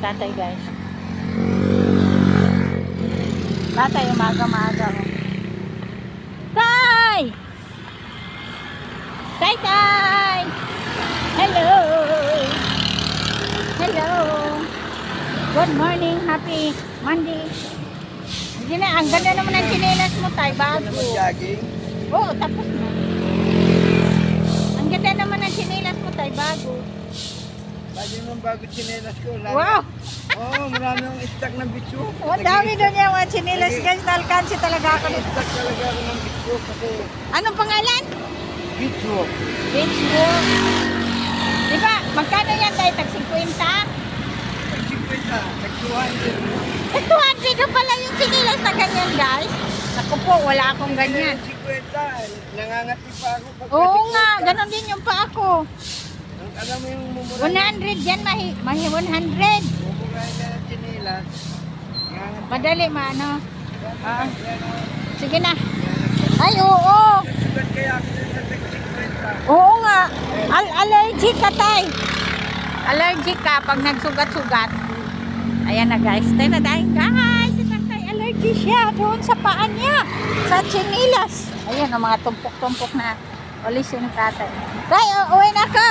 tatay, guys. Tatay, umaga-maaga. Tay! Tay, tay! Hello! Hello! Good morning, happy Monday. Hindi na, ang ganda naman ang chinelas mo, tay, bago. Jogging? Oo, tapos na. Ang ganda naman ang chinelas mo, tay, bago. Lagi nung bago chinelas ko. Wow! Oo, marami yung stock ng bitso. Ang dami doon yung mga chinelas, guys. Nalkansi talaga ako nito. Stock talaga ako ng bitso kasi Anong pangalan? bitso. Beach Walk. Di ba, magkano yan, tay? Tag 50? Pag 50, nag-200. Eh, 200 na pala yung chinelas na ganyan, guys. Naku po, wala akong ganyan. 50, nangangati pa ako. Oo nga, ganon din yung pa ako. Alam mo yung mumura. 100 yan, mahi 100. Mumurahin na ng chinelas. Nangangati. Madali, maano. Ah. Sige na. Ay, oo. Sugat kaya ako sa tag 50. Oo nga. Allergic ka, tay. Allergic ka pag nagsugat-sugat. Ayan na, guys. Tayo na tayo, guys. Si tatay, allergic siya doon sa paa niya. Sa chinilas. Ayan, ang mga tumpok-tumpok na ulis yung tatay. Tay, uwi na ako.